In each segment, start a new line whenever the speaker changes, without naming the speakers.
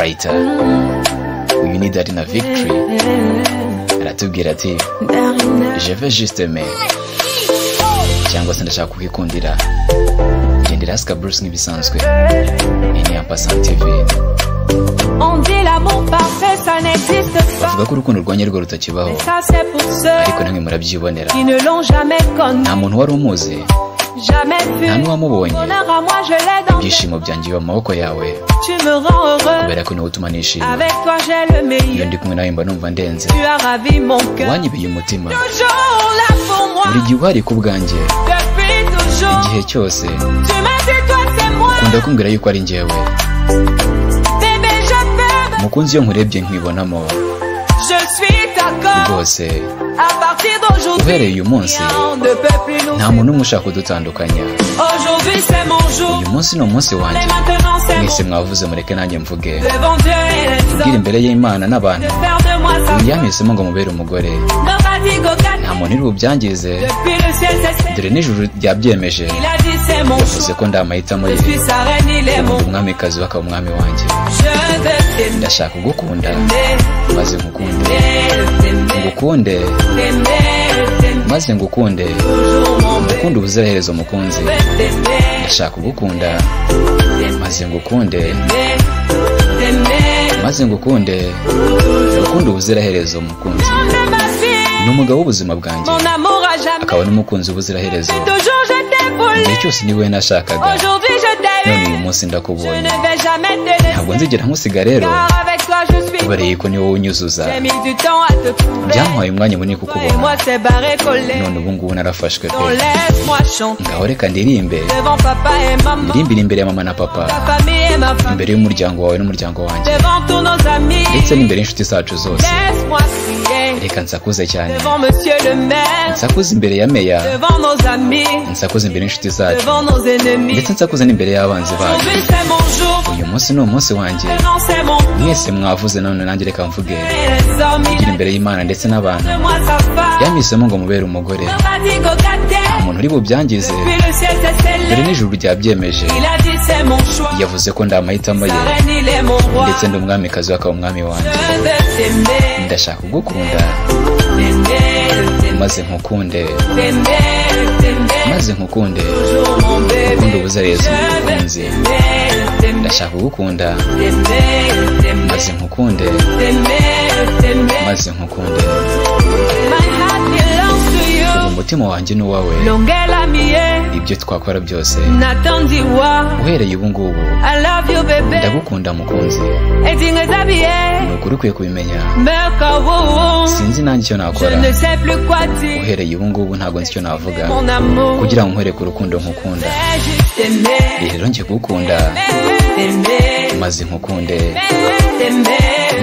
Right. Uyu ni Darina Victory aratubwira ati je veux juste aimer, cyangwa se ndashaka kukikundira. Gendera Aska Bruce nk'ibisanzwe. Ini Passant TV.
On dit l'amour parfait ça n'existe pas.
Bavuga ko urukundo rwanye rwo rutakibaho, ariko namwe murabyibonera. Nta muntu wari umuzi, nta n'uwamubonye. Ibyishimo byanjye biba mu maboko yawe, kubera ko niwe utuma nishima. Iyo ndi kumwe nawe mba numva ndenze. Wanyibiye umutima, buri gihe uhari ku bwanjye, igihe cyose. Ukunda kumbwira yuko ari njyewe. Mukunzi, iyo nkurebye nkwibonamo rwose. Uhereye uyu munsi nta muntu umwe ushaka kudutandukanya. Uyu munsi ni umunsi wanjye. Mwese mwavuze mureke nanjye mvuge. Tubwire imbere y'Imana n'abantu, uyu yampisemo ngo mubere umugore. Nta muntu uri bubyangize, dore n'ijuru ryabyemeje. Yavuze ko ndamahitamo ye, umwamikazi we akaba umwami wanjye. Ndashaka kugukunda maze ngukunde, ngukunde maze ngukunde, ngukunde ubuziraherezo mukunzi. Ndashaka kugukunda maze ngukunde, maze ngukunde, ngukunde ubuziraherezo mukunzi. Ni umugabo w'ubuzima bwanjye, akaba n'umukunzi w'ubuziraherezo. Igihe cyose ni we nashakaga, none uyu munsi ndakubonye. Ntabwo nzigera nkusiga rero, kubereye ko ni wowe unyuzuza. Byamuhaye umwanya munini kukubona, none ubu ngubu narafashwe pe. Ngaho reka ndirimbe, ndirimbire imbere ya mama na papa, imbere y'umuryango wawe n'umuryango wanjye, ndetse n'imbere y'inshuti zacu zose. Reka nsakuze cyane, nsakuze imbere ya meya, nsakuze imbere y'inshuti zacu, ndetse nsakuze n'imbere y'abanzi bacu. Uyu munsi ni umunsi wanjye. Mwese mwavuze, none nanjye reka mvuge. Kugira imbere y'Imana ndetse n'abantu, yampisemo ngo mubere umugore. Nta muntu uri bubyangize, dore n'ijuru ryabyemeje. Yavuze ko ndamahitamo ye, ndetse ndi umwamikazi we akaba umwami wanjye. Ndashaka kugukunda maze nkukunde, maze nkukunde, ngukunde ubuziraherezo mukunzi. Ndashaka kugukunda maze nkukunde, maze nkukunde. Ubu umutima wanjye ni uwawe, ibyo twakora byose. Uhereye ubu ngubu ndagukunda mukunzi, ni ukuri ukwiye kubimenya. Sinzi nanjye icyo nakora. Uhereye ubu ngubu ntabwo nzi icyo navuga kugira ngo nkwereke urukundo nkukunda. Rero njye kugukunda maze nkukunde,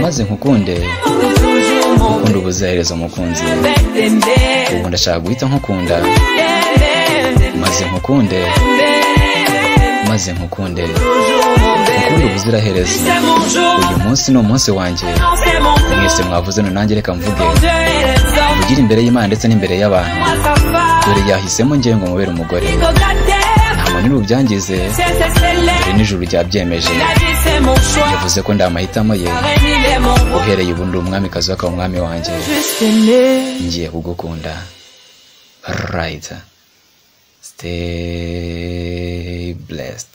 maze nkukunde, ngukunde ubuziraherezo mukunzi. Ubu ndashaka guhita nkukunda maze nkukunde, maze nkukunde, ngukunde ubuziraherezo. Uyu munsi ni umunsi wanjye. Mwese mwavuze, none nanjye reka mvuge. Mvugire imbere y'Imana ndetse n'imbere y'abantu, dore yahisemo njyewe ngo mubere umugore. Nta muntu uri bubyangize, dore n'ijuru ryabyemeje. Yavuze ko ndamahitamo ye, uhereye ubu ndi umwamikazi we akaba umwami wanjye. Ngiye kugukunda. Right. Stay blessed.